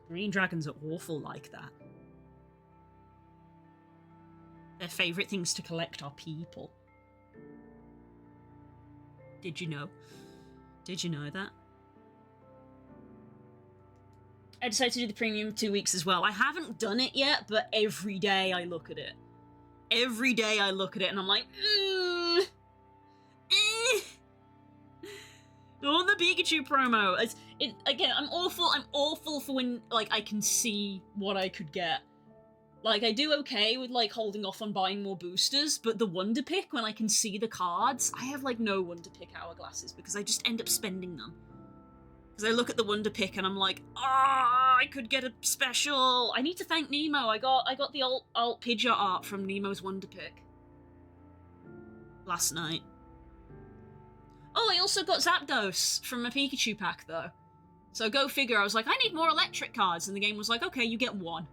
Green dragons are awful like that. Their favourite things to collect are people. Did you know? Did you know that? I decided to do the premium 2 weeks as well. I haven't done it yet, but every day I look at it. Every day I look at it and I'm like, Oh, the Pikachu promo. Again, I'm awful for when, like, I can see what I could get. Like, I do okay with, like, holding off on buying more boosters, but the Wonder Pick, when I can see the cards, I have, like, no Wonder Pick hourglasses because I just end up spending them. Because I look at the Wonder Pick and I'm like, I could get a special. I need to thank Nemo. I got the alt Pidgeot art from Nemo's Wonder Pick last night. Oh, I also got Zapdos from a Pikachu pack though. So go figure. I was like, I need more electric cards, and the game was like, okay, you get one.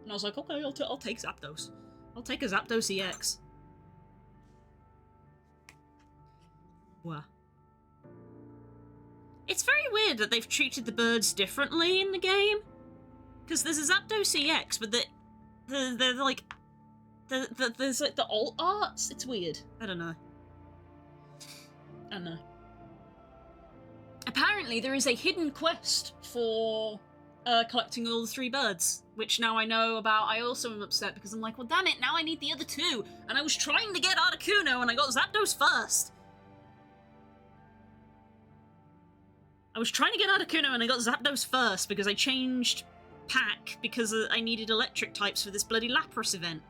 And I was like, okay, I'll take Zapdos. I'll take a Zapdos EX. What? It's very weird that they've treated the birds differently in the game. Because there's a Zapdos EX, but they're like... There's like the alt arts. It's weird. I don't know. Apparently there is a hidden quest for collecting all the 3 birds, which now I know about. I also am upset because I'm like, well damn it, now I need the other 2. And I was trying to get Articuno and I got Zapdos first. I was trying to get Articuno and I got Zapdos first because I changed pack because I needed electric types for this bloody Lapras event.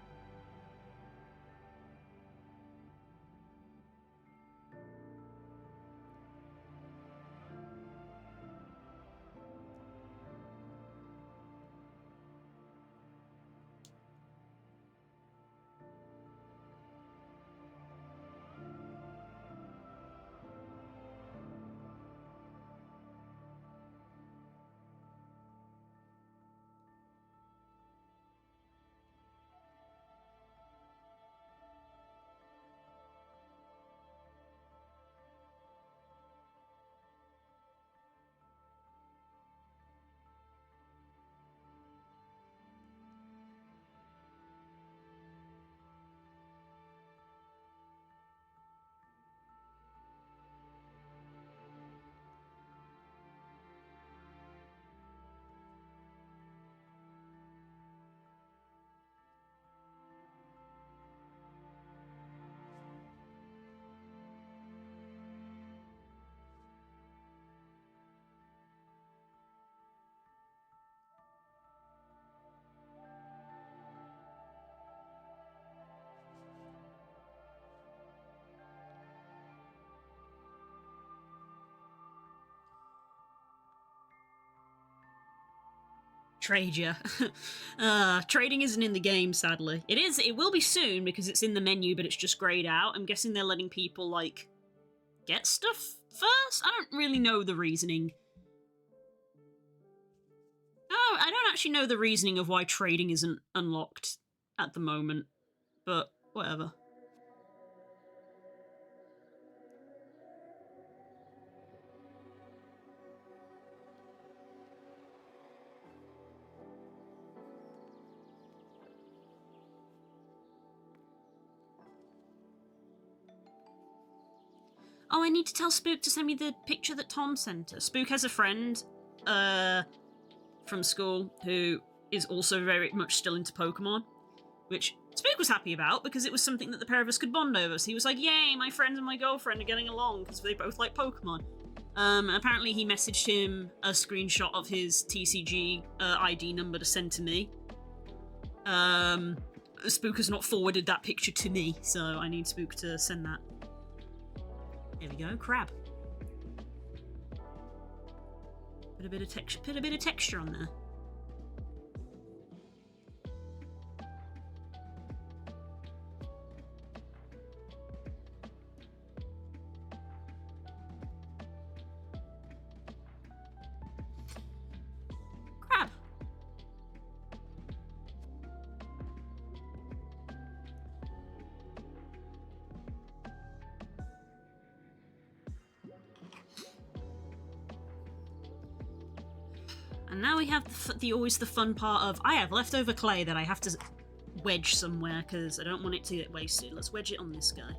Trade ya. Trading isn't in the game, sadly. It is. It will be soon because it's in the menu, but it's just grayed out. I'm guessing they're letting people, like, get stuff first? I don't really know the reasoning. Oh, I don't actually know the reasoning of why trading isn't unlocked at the moment, but whatever. Oh, I need to tell Spook to send me the picture that Tom sent her. Spook has a friend, from school who is also very much still into Pokemon, which Spook was happy about because it was something that the pair of us could bond over. So he was like, yay, my friend and my girlfriend are getting along because they both like Pokemon. Apparently he messaged him a screenshot of his TCG ID number to send to me. Spook has not forwarded that picture to me, so I need Spook to send that. There we go, crab. Put a bit of texture on there. Crab. And now we have the always the fun part of, I have leftover clay that I have to wedge somewhere because I don't want it to get wasted. Let's wedge it on this guy.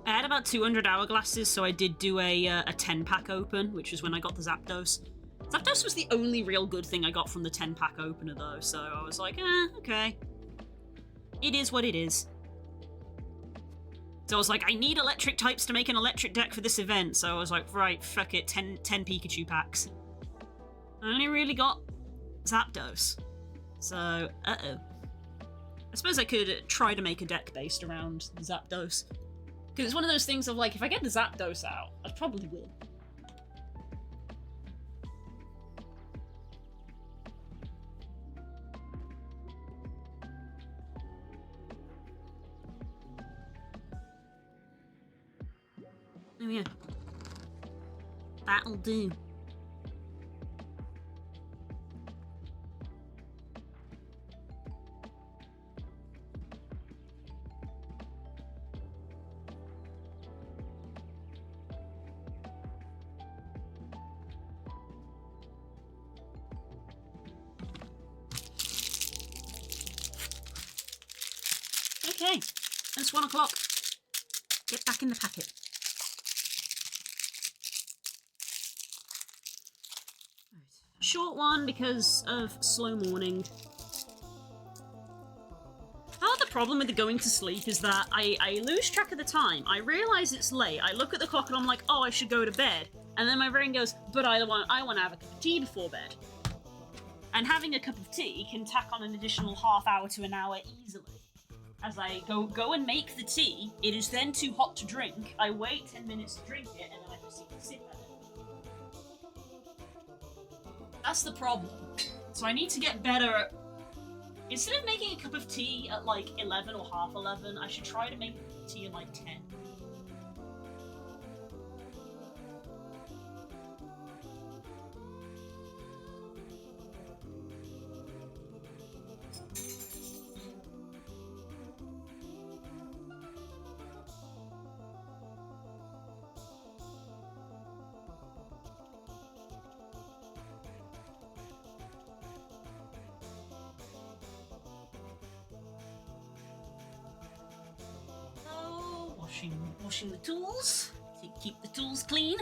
I had about 200 hourglasses, so I did do a 10-pack open, which was when I got the Zapdos. Zapdos was the only real good thing I got from the 10-pack opener, though, so I was like, okay. It is what it is. So I was like, I need electric types to make an electric deck for this event, so I was like, right, fuck it, 10 Pikachu packs. I only really got Zapdos. So, uh-oh. I suppose I could try to make a deck based around the Zapdos. Because it's one of those things of, like, if I get the Zapdos out, I'd probably win. Oh yeah. That'll do. Okay, it's 1 o'clock. Get back in the packet. Short one because of slow morning. Part of the problem with the going to sleep is that I lose track of the time. I realise it's late. I look at the clock and I'm like, oh, I should go to bed. And then my brain goes, but I want to have a cup of tea before bed. And having a cup of tea can tack on an additional half hour to an hour easily. As I go and make the tea, it is then too hot to drink. I wait 10 minutes to drink it, and then I proceed to sip at it. That's the problem. So I need to get better at... Instead of making a cup of tea at like 11 or half 11, I should try to make tea at like 10. Washing the tools. Keep the tools clean.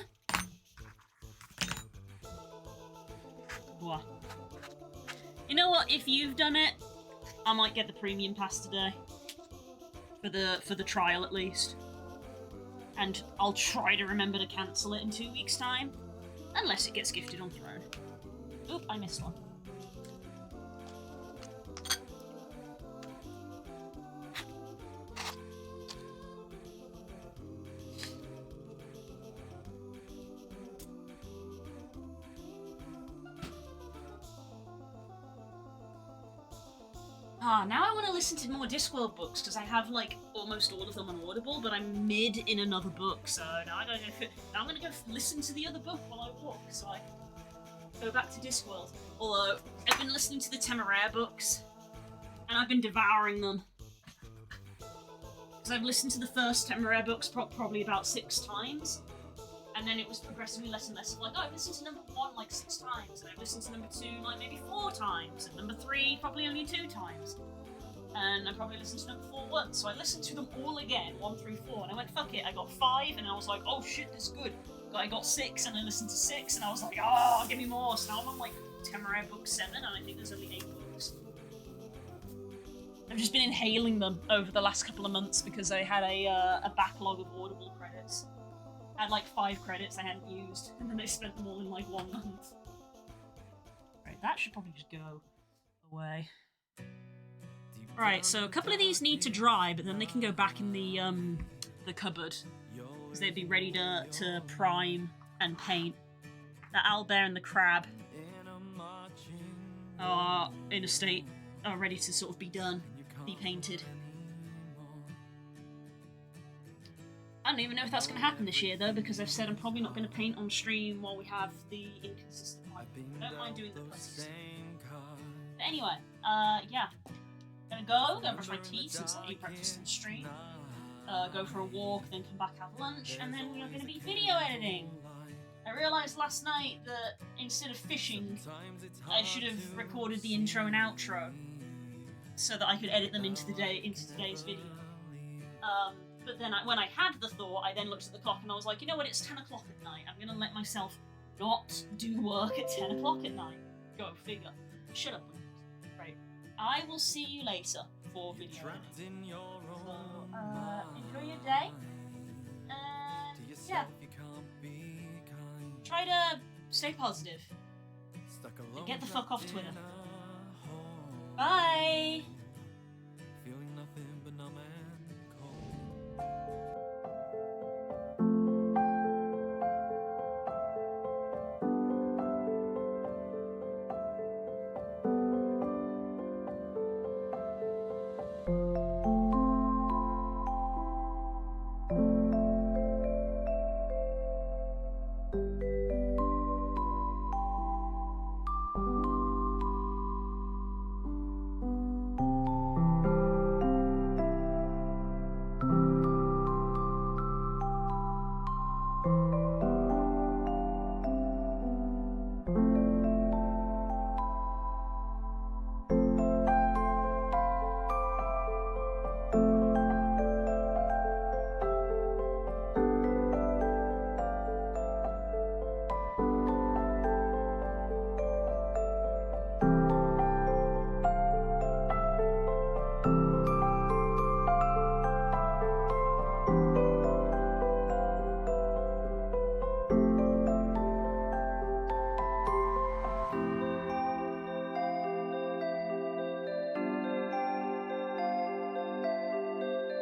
What? You know what? If you've done it, I might get the premium pass today. For the trial at least. And I'll try to remember to cancel it in 2 weeks' time. Unless it gets gifted on Throne. Oop, I missed one. Now I want to listen to more Discworld books, because I have, like, almost all of them on Audible, but I'm mid in another book, so now I'm gonna go listen to the other book while I walk, so I can go back to Discworld. Although, I've been listening to the Temeraire books, and I've been devouring them. Because I've listened to the first Temeraire books probably about 6 times, and then it was progressively less and less of like, oh, I've listened to number 1 like 6 times, and I've listened to number 2 like maybe 4 times, and number 3 probably only 2 times. And I probably listened to number 4 once, so I listened to them all again, 1 through 4, and I went, fuck it, I got 5, and I was like, oh shit, this is good. I got 6, and I listened to 6, and I was like, oh, give me more. So now I'm on like Temeraire book 7, and I think there's only 8 books. I've just been inhaling them over the last couple of months because I had a backlog of Audible credits. I had like 5 credits I hadn't used, and then I spent them all in like 1 month. Right, that should probably just go away. Right, so a couple of these need to dry, but then they can go back in the cupboard, because they'd be ready to prime and paint. The owlbear and the crab are in a state, are ready to sort of be done, be painted. I don't even know if that's going to happen this year, though, because I've said I'm probably not going to paint on stream while we have the inconsistent light. I don't mind doing the pussies. But anyway, yeah. Go brush my teeth since I ate breakfast on stream. Go for a walk, then come back, have lunch, and then we are going to be video editing. I realised last night that instead of fishing, I should have recorded the intro and outro so that I could edit them into today's video. But then when I had the thought, I then looked at the clock and I was like, you know what, it's 10 o'clock at night. I'm going to let myself not do work at 10 o'clock at night. Go figure. Shut up. Right. I will see you later for video editing. So, enjoy your day. And, yeah. Try to stay positive. And get the fuck off Twitter. Bye! Feeling nothing but numb and cold.